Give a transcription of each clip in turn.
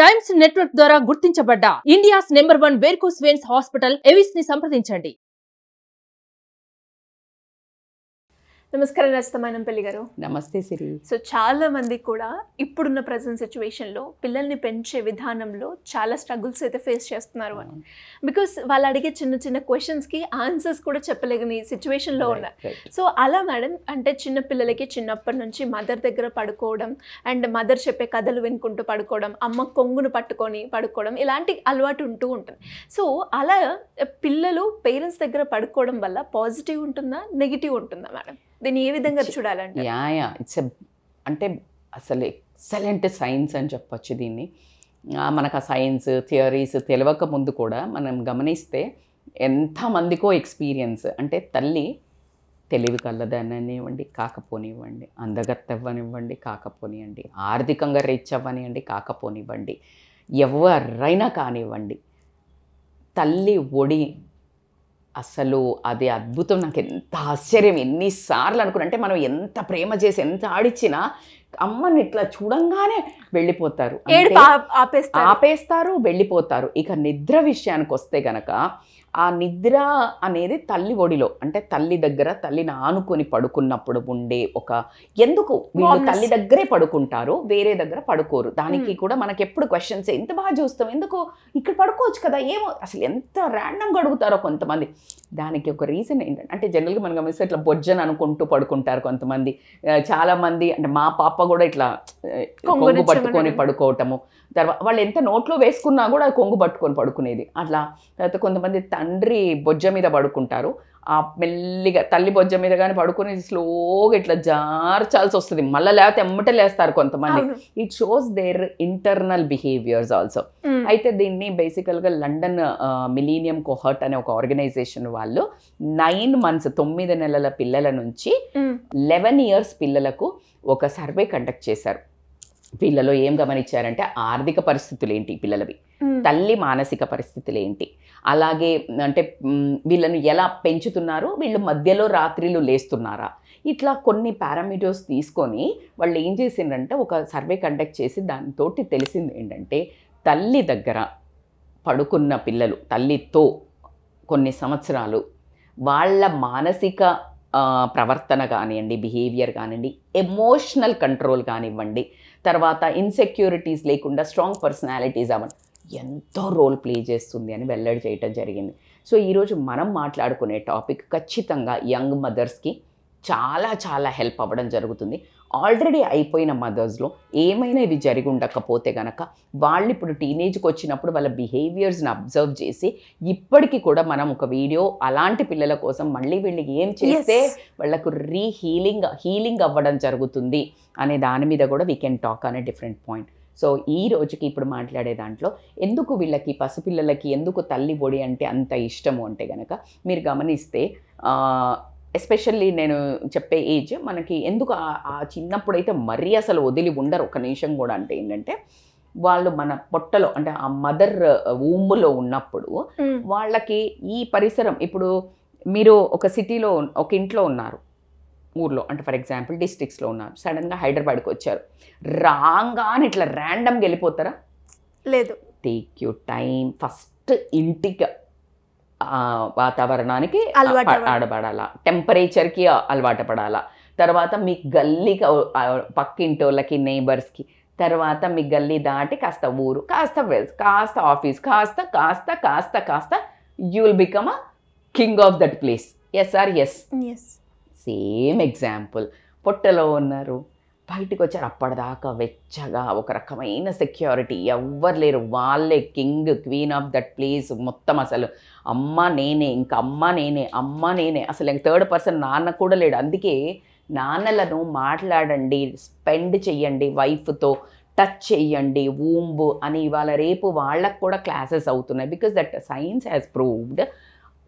Times Network ద్వారా గుర్తించబడ్డ India's number 1 varicose veins hospital Avis ని సంప్రదించండి. నమస్కారం రస్తమానంపల్లి గారు. నమస్తే సిరి. సో చాలా మంది కూడా ఇప్పుడున్న ప్రజెంట్ సిచ్యువేషన్లో పిల్లల్ని పెంచే విధానంలో చాలా స్ట్రగుల్స్ అయితే ఫేస్ చేస్తున్నారు అని. బికాస్ వాళ్ళు అడిగే చిన్న చిన్న క్వశ్చన్స్కి ఆన్సర్స్ కూడా చెప్పలేని సిచ్యువేషన్లో ఉన్నారు. సో అలా మేడం, అంటే చిన్న పిల్లలకి చిన్నప్పటి నుంచి మదర్ దగ్గర పడుకోవడం అండ్ మదర్ చెప్పే కథలు వినుకుంటూ పడుకోవడం, అమ్మ కొంగును పట్టుకొని పడుకోవడం, ఇలాంటి అలవాటు ఉంటూ ఉంటుంది. సో అలా పిల్లలు పేరెంట్స్ దగ్గర పడుకోవడం వల్ల పాజిటివ్ ఉంటుందా, నెగిటివ్ ఉంటుందా మేడం? దీన్ని ఏ విధంగా చూడాలంటే? ఇట్స్ అంటే అసలు ఎక్సలెంట్ సైన్స్ అని చెప్పొచ్చు దీన్ని. మనకు ఆ సైన్స్ థియరీస్ తెలియక ముందు కూడా మనం గమనిస్తే ఎంతమందికో ఎక్స్పీరియన్స్, అంటే తల్లి తెలివి కలదనివ్వండి కాకపోనివ్వండి, అందగత్తవ్వనివ్వండి కాకపోనివ్వండి, ఆర్థికంగా రీచ్ అవ్వనివ్వండి కాకపోనివ్వండి, ఎవరైనా కానివ్వండి, తల్లి ఒడి అసలు అది అద్భుతం. నాకు ఎంత ఆశ్చర్యం, ఎన్నిసార్లు అనుకున్నా, అంటే మనం ఎంత ప్రేమ చేసి ఎంత ఆడిచ్చినా అమ్మని ఇట్లా చూడంగానే వెళ్ళిపోతారు, ఆపేస్తారు, వెళ్ళిపోతారు. ఇక నిద్ర విషయానికి వస్తే గనక ఆ నిద్ర అనేది తల్లి ఒడిలో, అంటే తల్లి దగ్గర తల్లిని ఆనుకొని పడుకున్నప్పుడు ఉండే ఒక, ఎందుకు వీళ్ళు తల్లి దగ్గరే పడుకుంటారు, వేరే దగ్గర పడుకోరు. దానికి కూడా మనకి ఎప్పుడు క్వశ్చన్స్, ఎంత బాగా చూస్తాం, ఎందుకు ఇక్కడ పడుకోవచ్చు కదా, ఏమో అసలు ఎంత ర్యాండమ్గా అడుగుతారో కొంతమంది. దానికి ఒక రీజన్ ఏంటంటే, అంటే జనరల్గా మనం గమనిస్తే ఇట్లా బొజ్జని అనుకుంటూ పడుకుంటారు కొంతమంది. చాలామంది, అంటే మా పాప కూడా ఇట్లా కొంగు పట్టుకొని పడుకోవటము, తర్వాత వాళ్ళు ఎంత నోట్లో వేసుకున్నా కూడా కొంగు పట్టుకొని పడుకునేది అట్లా. తర్వాత కొంతమంది తండ్రి బొజ్జ మీద పడుకుంటారు, ఆ మెల్లిగా తల్లి బొజ్జ మీద కానీ పడుకుని స్లోగా ఇట్లా జార్చాల్సి వస్తుంది, మళ్ళీ లేకపోతే ఎమ్మటే లేస్తారు కొంతమంది. It shows there internal behaviours also. అయితే దీన్ని బేసికల్గా లండన్ మిలీనియం కోహర్ట్ అనే ఒక ఆర్గనైజేషన్ వాళ్ళు 9 months 9 నెలల పిల్లల నుంచి 11 years పిల్లలకు ఒక సర్వే కండక్ట్ చేశారు. పిల్లలు ఏం గమనించారంటే, ఆర్థిక పరిస్థితులు ఏంటి పిల్లలవి, తల్లి మానసిక పరిస్థితులు ఏంటి, అలాగే అంటే వీళ్ళను ఎలా పెంచుతున్నారు, వీళ్ళు మధ్యలో రాత్రిలు లేస్తున్నారా, ఇట్లా కొన్ని పారామీటర్స్ తీసుకొని వాళ్ళు ఏం చేసిండ్రంటే ఒక సర్వే కండక్ట్ చేసి దానితో తెలిసింది ఏంటంటే, తల్లి దగ్గర పడుకున్న పిల్లలు తల్లితో కొన్ని సంవత్సరాలు వాళ్ళ మానసిక ప్రవర్తన కానివ్వండి, బిహేవియర్ కానివ్వండి, ఎమోషనల్ కంట్రోల్ కానివ్వండి, తర్వాత ఇన్సెక్యూరిటీస్ లేకుండా స్ట్రాంగ్ పర్సనాలిటీస్ అవ్వండి, ఎంతో రోల్ ప్లే చేస్తుంది అని వెల్లడి చేయటం జరిగింది. సో ఈరోజు మనం మాట్లాడుకునే టాపిక్ ఖచ్చితంగా యంగ్ మదర్స్కి చాలా చాలా హెల్ప్ అవ్వడం జరుగుతుంది. ఆల్రెడీ అయిపోయిన మదర్స్లో ఏమైనా ఇవి జరిగి ఉండకపోతే కనుక వాళ్ళు ఇప్పుడు టీనేజ్కి వచ్చినప్పుడు వాళ్ళ బిహేవియర్స్ని అబ్జర్వ్ చేసి ఇప్పటికీ కూడా మనం ఒక వీడియో అలాంటి పిల్లల కోసం మళ్ళీ వీళ్ళకి ఏం చేస్తే వాళ్ళకు హీలింగ్ అవ్వడం జరుగుతుంది అనే దాని మీద కూడా వీ కెన్ టాక్ అనే డిఫరెంట్ పాయింట్. సో ఈ రోజుకి ఇప్పుడు మాట్లాడే దాంట్లో ఎందుకు వీళ్ళకి పసిపిల్లలకి ఎందుకు తల్లి ఒడి అంటే అంత ఇష్టము అంటే కనుక మీరు గమనిస్తే, ఎస్పెషల్లీ నేను చెప్పే ఏజ్ మనకి ఎందుకు ఆ చిన్నప్పుడైతే మరీ అసలు వదిలి ఉండరు ఒక నిమిషం కూడా. అంటే ఏంటంటే వాళ్ళు మన పొట్టలో, అంటే ఆ మదర్ ఊంబులో ఉన్నప్పుడు వాళ్ళకి ఈ పరిసరం, ఇప్పుడు మీరు ఒక సిటీలో ఒక ఇంట్లో ఉన్నారు, ఊర్లో అంటే ఫర్ ఎగ్జాంపుల్ డిస్ట్రిక్ట్స్లో ఉన్నారు, సడన్గా హైదరాబాద్కి వచ్చారు, రాగానే ఇట్లా ర్యాండమ్గా వెళ్ళిపోతారా? లేదు. టేక్ యూ టైం, ఫస్ట్ ఇంటికి వాతావరణానికి ఆడబడాలా, టెంపరేచర్కి అలవాటు పడాలా, తర్వాత మీ గల్లీకి పక్కింటోళ్ళకి నైబర్స్కి, తర్వాత మీ గల్లీ దాటి కాస్త ఊరు, కాస్త ఆఫీస్, కాస్త you will become a king of that place. Yes or yes? Same example, పొట్టలో ఉన్నారు, బయటికి వచ్చారు, అప్పటిదాకా వెచ్చగా ఒక రకమైన సెక్యూరిటీ, ఎవ్వరు లేరు, వాళ్ళే king queen of that place మొత్తం. అసలు అమ్మ నేనే, ఇంకా అమ్మ నేనే, అసలు థర్డ్ పర్సన్ నాన్న కూడా లేడు. అందుకే నాన్నలను మాట్లాడండి, స్పెండ్ చెయ్యండి, వైఫ్తో టచ్ చెయ్యండి, ఊంబు అని ఇవాళ రేపు వాళ్ళకు కూడా క్లాసెస్ అవుతున్నాయి. Because that science has proved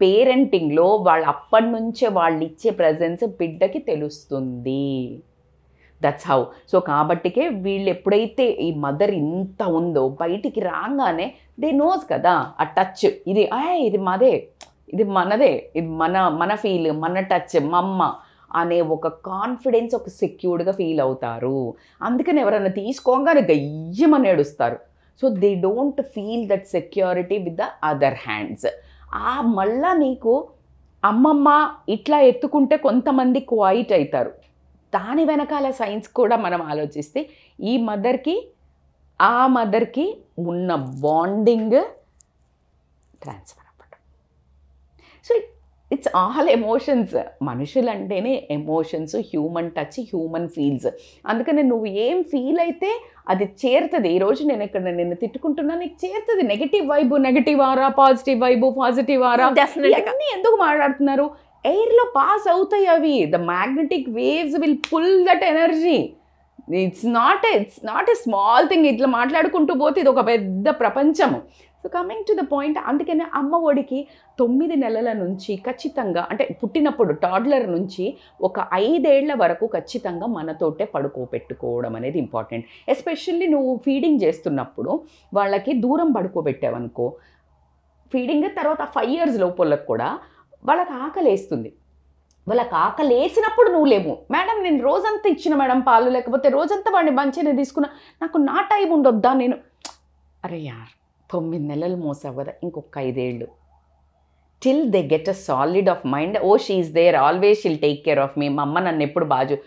పేరెంటింగ్లో వాళ్ళు అప్పటి నుంచే వాళ్ళు ఇచ్చే ప్రజెన్స్ బిడ్డకి తెలుస్తుంది. That's how. సో కాబట్టికే వీళ్ళు ఎప్పుడైతే ఈ మదర్ ఇంత ఉందో బయటికి రాగానే దే నోస్ కదా ఆ టచ్, ఇది మాదే, ఇది మనదే, ఇది మన ఫీల్, మన టచ్, మమ్మ అనే ఒక కాన్ఫిడెన్స్, ఒక సెక్యూర్డ్గా ఫీల్ అవుతారు. అందుకని ఎవరైనా తీసుకోగానే గయ్యమని ఏడుస్తారు. So they don't feel that security with the other hands. మళ్ళా నీకు అమ్మమ్మ ఇట్లా ఎత్తుకుంటే కొంతమంది క్వైట్ అవుతారు. దాని వెనకాల సైన్స్ కూడా మనం ఆలోచిస్తే ఈ మదర్కి ఆ మదర్కి ఉన్న బాండింగ్ ట్రాన్స్ఫర్ అవ్వడం. So it's all emotions. మనుషులంటేనే emotions, human touch, human feels. అందుకని నువ్వు ఏం ఫీల్ అయితే అది చేరుతుంది. ఈరోజు నేను ఇక్కడ నిన్ను తిట్టుకుంటున్నా, నీకు చేరుతుంది. Negative vibe negative aura, positive vibe positive aura, అన్నీ ఎందుకు మాట్లాడుతున్నారు? ఎయిర్లో పాస్ అవుతాయి అవి. The magnetic waves will pull that energy. It's not a small thing. ఇట్లా మాట్లాడుకుంటూ పోతే ఇది ఒక పెద్ద ప్రపంచము. So coming to the point, అందుకనే అమ్మ ఒడికి 9 నెలల నుంచి ఖచ్చితంగా, అంటే పుట్టినప్పుడు టాడ్లర్ నుంచి ఒక 5 ఏళ్ల వరకు ఖచ్చితంగా మనతోటే పడుకోబెట్టుకోవడం అనేది ఇంపార్టెంట్. ఎస్పెషల్లీ నువ్వు ఫీడింగ్ చేస్తున్నప్పుడు వాళ్ళకి దూరం పడుకోబెట్టావనుకో, ఫీడింగ్ తర్వాత 5 years లోపలకు కూడా వాళ్ళకి ఆకలేస్తుంది. వాళ్ళకి ఆకలేసినప్పుడు నువ్వు లేవు, మేడం నేను రోజంతా ఇచ్చిన మేడం పాలు, లేకపోతే రోజంతా వాడిని మంచిగా తీసుకున్నా, నాకు నా టైం ఉండొద్దా? నేను అరే యార్ 9 నెలలు మోసావు కదా, ఇంకొక 5 ఏళ్ళు till they get a solid of mind. Oh she is there always, she'll take care of me, మా అమ్మ నన్ను ఎప్పుడు బాజు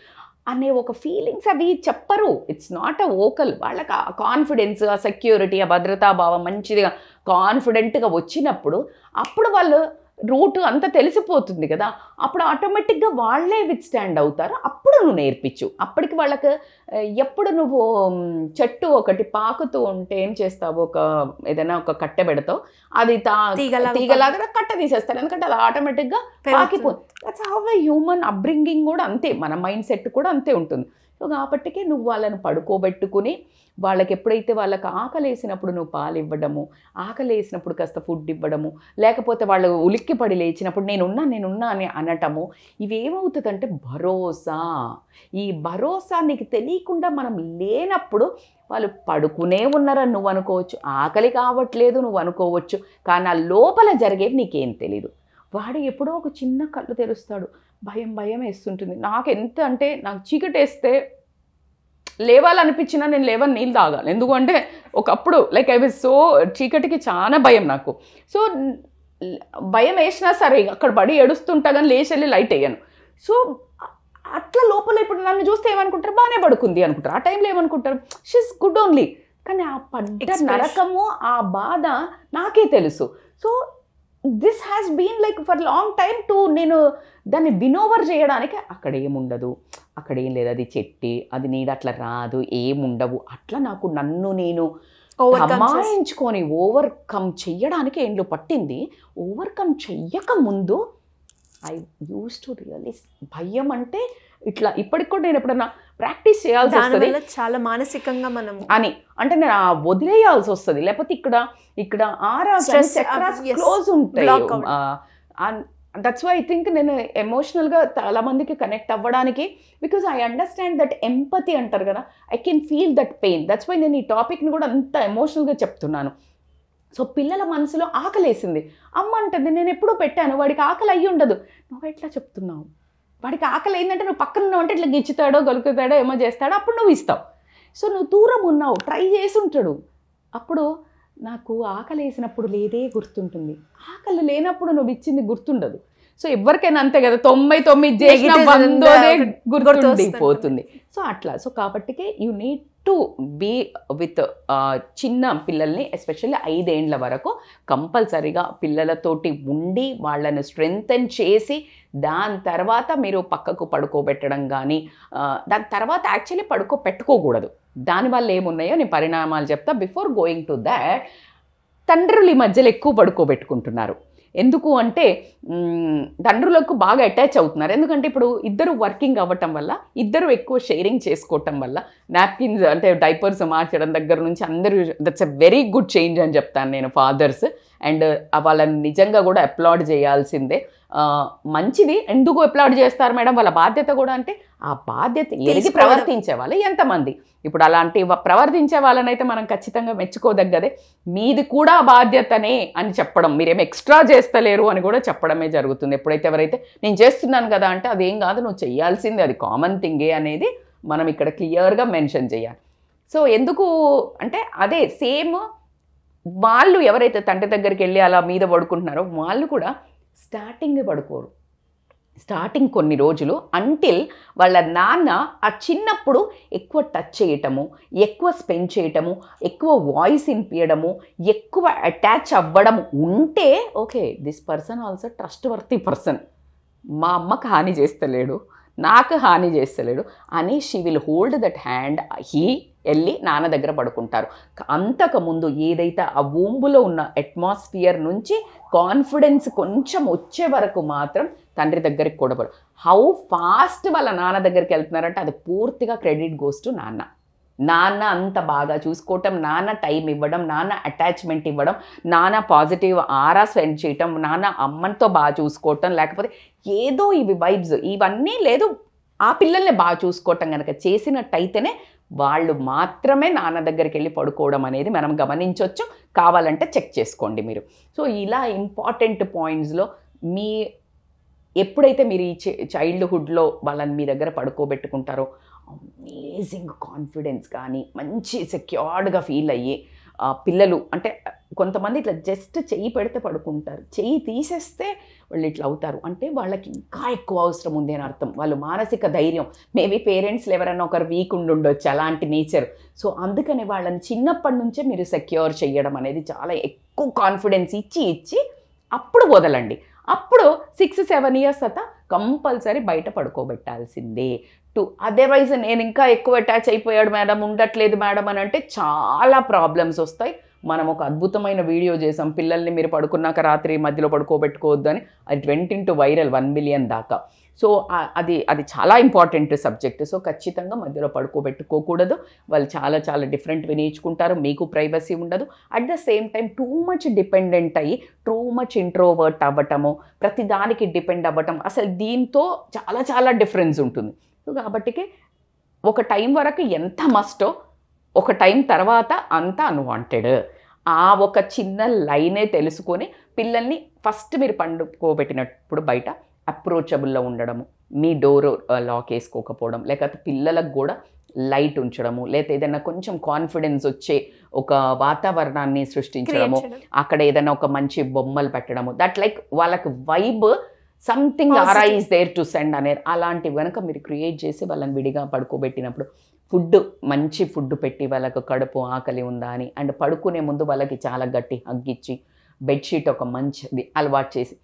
అనే ఒక ఫీలింగ్స్ అవి చెప్పరు. It's not a vocal. వాళ్ళకి ఆ కాన్ఫిడెన్స్, ఆ సెక్యూరిటీ, ఆ భద్రతాభావం మంచిదిగా కాన్ఫిడెంట్గా వచ్చినప్పుడు అప్పుడు వాళ్ళు రూట్ అంతా తెలిసిపోతుంది కదా, అప్పుడు ఆటోమేటిక్గా వాళ్ళే విత్ స్టాండ్ అవుతారు. అప్పుడు నువ్వు నేర్పించు. అప్పటికి వాళ్ళకి ఎప్పుడు నువ్వు చెట్టు ఒకటి పాకుతూ ఉంటే ఏం చేస్తావు, ఏదైనా ఒక కట్టె పెడతావు, అది తీగలాగా కట్ట తీసేస్తారు, ఎందుకంటే అది ఆటోమేటిక్గా పాకిపోతుంది. That's how a human upbringing కూడా అంతే, మన మైండ్ సెట్ కూడా అంతే ఉంటుంది. సో కాబట్టికే నువ్వు వాళ్ళని పడుకోబెట్టుకుని వాళ్ళకి ఎప్పుడైతే వాళ్ళకి ఆకలేసినప్పుడు నువ్వు పాలు ఇవ్వడము, ఆకలేసినప్పుడు కాస్త ఫుడ్ ఇవ్వడము, లేకపోతే వాళ్ళు ఉలిక్కిపడి లేచినప్పుడు నేనున్నా అని అనటము, ఇవేమవుతుందంటే భరోసా. ఈ భరోసా నీకు తెలియకుండా మనం లేనప్పుడు వాళ్ళు పడుకునే ఉన్నారని నువ్వు అనుకోవచ్చు, ఆకలి కావట్లేదు నువ్వు అనుకోవచ్చు, కానీ ఆ లోపల జరిగేవి నీకేం తెలీదు. వాడు ఎప్పుడో ఒక చిన్న కళ్ళు తెరుస్తాడు, భయం వేస్తుంటుంది. నాకు ఎంత అంటే, నాకు చీకటేస్తే లేవాలనిపించినా నేను లేవని నీళ్ళు తాగాలి. ఎందుకంటే ఒకప్పుడు లైక్ ఐ వాజ్ సో, చీకటికి చాలా భయం నాకు. సో భయం వేసినా సరే అక్కడ పడి ఏడుస్తుంటా కానీ లేచి వెళ్ళి లైట్ వేయను. సో అట్లా లోపల ఇప్పుడు నన్ను చూస్తే ఏమనుకుంటారు, బాగానే పడుకుంది అనుకుంటారు. ఆ టైంలో ఏమనుకుంటారు, షీస్ గుడ్ ఓన్లీ. కానీ ఆ పడ్డ నరకము, ఆ బాధ నాకే తెలుసు. So this has been like for long time to, నేను దాన్ని వినోవర్ చేయడానికి అక్కడ ఏముండదు, అక్కడ ఏం లేదు, అది చెట్టి, అది నీడ అట్లా రాదు, ఏముండవు, అట్లా నన్ను నేను అమాయించుకొని ఓవర్కమ్ చెయ్యడానికి ఏంలో పట్టింది. ఓవర్కమ్ చెయ్యక ముందు ఐ యూస్ టు రియల్లీ, భయం అంటే ఇట్లా ఇప్పటికి కూడా నేను ఎప్పుడన్నా ప్రాక్టీస్ చేయాల్సి వస్తుంది, చాలా మానసికంగా మనం అని అంటే నేను వదిలేయాల్సి వస్తుంది. లేకపోతే ఇక్కడ క్లోజ్ ఉంటాయి. దట్స్ వై ఐ థింక్ నేను ఎమోషనల్గా చాలా మందికి కనెక్ట్ అవ్వడానికి, because I understand that empathy అంటారు కదా, I can feel that pain. That's why నేను ఈ టాపిక్ని కూడా అంత ఎమోషనల్గా చెప్తున్నాను. సో పిల్లల మనసులో ఆకలేసింది, అమ్మ అంటుంది నేను ఎప్పుడూ పెట్టాను, వాడికి ఆకలి అయ్యి ఉండదు, నువ్వు ఎట్లా చెప్తున్నావు? వాడికి ఆకలి అయిందంటే నువ్వు పక్కన ఉన్నావు అంటే ఇట్లా గిచ్చుతాడో గొలుకుతాడో ఏమో చేస్తాడో, అప్పుడు నువ్వు ఇస్తావు. సో నువ్వు దూరం ఉన్నావు, ట్రై చేసి ఉంటాడు. అప్పుడు నాకు ఆకలి వేసినప్పుడు లేదే గుర్తుంటుంది, ఆకలి లేనప్పుడు నువ్వు ఇచ్చింది గుర్తుండదు. సో ఎవరికైనా అంతే కదా, 99 చేసిన 100 గుర్తుండిపోతుంది. సో అట్లా. సో కాబట్టికే you need to be with చిన్న పిల్లల్ని, ఎస్పెషల్లీ 5 ఏళ్ల వరకు కంపల్సరీగా పిల్లలతోటి ఉండి వాళ్ళని స్ట్రెంగ్తెన్ చేసి, దాని తర్వాత మీరు పక్కకు పడుకోబెట్టడం కానీ, దాని తర్వాత యాక్చువల్లీ పెట్టుకోకూడదు. దానివల్ల ఏమున్నాయో నేను పరిణామాలు చెప్తా. బిఫోర్ గోయింగ్ టు దాట్, తండ్రులు ఈ మధ్యలో ఎక్కువ పడుకోబెట్టుకుంటున్నారు. ఎందుకు అంటే తండ్రులకు బాగా అటాచ్ అవుతున్నారు. ఎందుకంటే ఇప్పుడు ఇద్దరు వర్కింగ్ అవ్వటం వల్ల, ఇద్దరు ఎక్కువ షేరింగ్ చేసుకోవటం వల్ల, నాప్కిన్స్ అంటే డైపర్స్ మార్చడం దగ్గర నుంచి అందరూ, that's a very good change అని చెప్తాను నేను ఫాదర్స్. అండ్ వాళ్ళని నిజంగా కూడా అప్లాడ్ చేయాల్సిందే. మంచిది. ఎందుకు అప్లాడ్ చేస్తారు మేడం, వాళ్ళ బాధ్యత కూడా. అంటే ఆ బాధ్యత ఎరిగి ప్రవర్తించే వాళ్ళు ఎంతమంది? ఇప్పుడు అలాంటి ప్రవర్తించే వాళ్ళనైతే మనం ఖచ్చితంగా మెచ్చుకోదగ్గదే. మీది కూడా బాధ్యతనే అని చెప్పడం, మీరేం ఎక్స్ట్రా చేస్తలేరు అని కూడా చెప్పడమే జరుగుతుంది. ఎప్పుడైతే ఎవరైతే నేను చేస్తున్నాను కదా అంటే అదేం కాదు, నువ్వు చేయాల్సిందే, అది కామన్ థింగే అనేది మనం ఇక్కడ క్లియర్గా మెన్షన్ చేయాలి. సో ఎందుకు అంటే అదే సేమ్ వాళ్ళు ఎవరైతే తండ్రి దగ్గరికి వెళ్ళి అలా మీద పడుకుంటున్నారో వాళ్ళు కూడా స్టార్టింగే పడుకోరు. స్టార్టింగ్ కొన్ని రోజులు అంటిల్ వాళ్ళ నాన్న ఆ చిన్నప్పుడు ఎక్కువ టచ్ చేయటము, ఎక్కువ స్పెండ్ చేయటము, ఎక్కువ వాయిస్ వినిపించడము, ఎక్కువ అటాచ్ అవ్వడం ఉంటే okay this person also trust worthy person, మా అమ్మకు హాని చేస్తలేడు, నాకు హాని చేస్తలేడు అని she will hold that hand. వెళ్ళి నాన్న దగ్గర పడుకుంటారు. అంతకుముందు ఏదైతే ఆ వూంబులో ఉన్న అట్మాస్ఫియర్ నుంచి కాన్ఫిడెన్స్ కొంచెం వచ్చే వరకు మాత్రం తండ్రి దగ్గరికి కూడా హౌ ఫాస్ట్ వాళ్ళ నాన్న దగ్గరికి వెళ్తున్నారంటే అది పూర్తిగా క్రెడిట్ గోస్ టు నాన్న. నాన్న అంత బాగా చూసుకోవటం, నాన్న టైం ఇవ్వడం, నాన్న అటాచ్మెంట్ ఇవ్వడం, నాన్న పాజిటివ్ ఆరా స్పెండ్ చేయటం, నాన్న అమ్మతో బాగా చూసుకోవటం, లేకపోతే ఏదో ఇవి వైబ్స్ ఇవన్నీ లేదు ఆ పిల్లల్ని బాగా చూసుకోవటం కనుక చేసినట్టయితేనే వాళ్ళు మాత్రమే నాన్న దగ్గరికి వెళ్ళి పడుకోవడం అనేది మనం గమనించవచ్చు. కావాలంటే చెక్ చేసుకోండి మీరు. సో ఇలా ఇంపార్టెంట్ పాయింట్స్లో మీ ఎప్పుడైతే మీరు ఈ చైల్డ్హుడ్లో వాళ్ళని మీ దగ్గర పడుకోబెట్టుకుంటారో అమేజింగ్ కాన్ఫిడెన్స్ కానీ మంచి సెక్యూర్డ్గా ఫీల్ అయ్యి పిల్లలు అంటే కొంతమంది ఇట్లా జస్ట్ చెయ్యి పెడితే పడుకుంటారు, చెయ్యి తీసేస్తే వాళ్ళు ఇట్లా అవుతారు అంటే వాళ్ళకి ఇంకా ఎక్కువ అవసరం ఉంది అని అర్థం. వాళ్ళు మానసిక ధైర్యం మేబీ పేరెంట్స్లో ఎవరైనా ఒకరు వీక్ ఉండొచ్చు అలాంటి నేచర్. సో అందుకని వాళ్ళని చిన్నప్పటి నుంచే మీరు సెక్యూర్ చేయడం అనేది చాలా ఎక్కువ కాన్ఫిడెన్స్ ఇచ్చి అప్పుడు వదలండి. అప్పుడు 6-7 years తర్వాత కంపల్సరీ బయట పడుకోబెట్టాల్సిందే. అదర్వైజ్ నేను ఇంకా ఎక్కువ అటాచ్ అయిపోయాడు మేడం, ఉండట్లేదు మేడం అని అంటే చాలా ప్రాబ్లమ్స్ వస్తాయి. మనం ఒక అద్భుతమైన వీడియో చేసాం, పిల్లల్ని మీరు పడుకున్నాక రాత్రి మధ్యలో పడుకోబెట్టుకోవద్దు అని. అది went into viral 1 million దాకా. సో అది చాలా ఇంపార్టెంట్ సబ్జెక్ట్. సో ఖచ్చితంగా మధ్యలో పడుకోబెట్టుకోకూడదు. వాళ్ళు చాలా చాలా డిఫరెంట్వి నేర్చుకుంటారు, మీకు ప్రైవసీ ఉండదు. At the same time too much dependent అయ్యి టూ మచ్ ఇంట్రోవర్ట్ అవ్వటము, ప్రతి దానికి డిపెండ్ అవ్వటం, అసలు దీంతో చాలా చాలా డిఫరెన్స్ ఉంటుంది. సో కాబట్టికి ఒక టైం వరకు ఎంత మస్టో ఒక టైం తర్వాత అంతా అన్వాంటెడ్. ఆ ఒక చిన్న లైనే తెలుసుకొని పిల్లల్ని ఫస్ట్ మీరు పండుకోబెట్టినప్పుడు బయట అప్రోచబుల్లో ఉండడము, మీ డోర్ లాక్ వేసుకోకపోవడం, లేకపోతే పిల్లలకు కూడా లైట్ ఉంచడము, లేకపోతే ఏదైనా కొంచెం కాన్ఫిడెన్స్ వచ్చే ఒక వాతావరణాన్ని సృష్టించడము, అక్కడ ఏదైనా ఒక మంచి బొమ్మలు పెట్టడము, దట్ లైక్ వాళ్ళకి vibe something aura is there to send అనేది అలాంటివి కనుక మీరు క్రియేట్ చేసి వాళ్ళని విడిగా పడుకోబెట్టినప్పుడు ఫుడ్ మంచి ఫుడ్ పెట్టి వాళ్ళకు కడుపు ఆకలి ఉందా అని అండ్ పడుకునే ముందు వాళ్ళకి చాలా గట్టి హగ్గిచ్చి బెడ్షీట్ ఒక మంచిది అలవాటు చేసి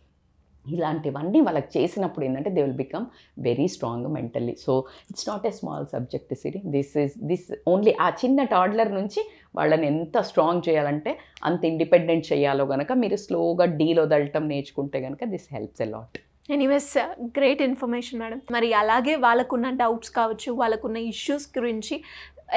ఇలాంటివన్నీ వాళ్ళకి చేసినప్పుడు ఏంటంటే they will become very strong mentally. So it's not a small subject Siri, this only ఆ చిన్న టాడ్లర్ నుంచి వాళ్ళని ఎంత స్ట్రాంగ్ చేయాలంటే అంత ఇండిపెండెంట్ చేయాలో కనుక మీరు స్లోగా డీల్ వదలటం నేర్చుకుంటే కనుక this helps a lot. Anyways great information madam. మరి అలాగే వాళ్ళకున్న డౌట్స్ కావచ్చు, వాళ్ళకున్న ఇష్యూస్ గురించి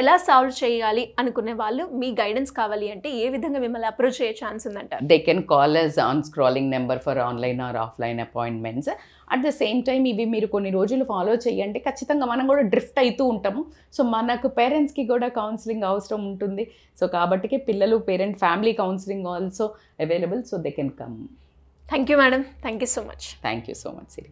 ఎలా సాల్వ్ చేయాలి అనుకునే వాళ్ళు మీ గైడెన్స్ కావాలి అంటే ఏ విధంగా మిమ్మల్ని అప్రోచ్ అయ్యే ఛాన్స్ ఉందంటారు? They can call us on scrolling number for online or offline appointments. At the same time ఇవి మీరు కొన్ని రోజులు ఫాలో చేయండి, ఖచ్చితంగా మనం కూడా డ్రిఫ్ట్ అవుతూ ఉంటాము. సో మనకు పేరెంట్స్కి కూడా కౌన్సిలింగ్ అవసరం ఉంటుంది. సో కాబట్టి పిల్లలు parent family counselling also available, so they can come. Thank you madam, thank you so much. Thank you so much Siri.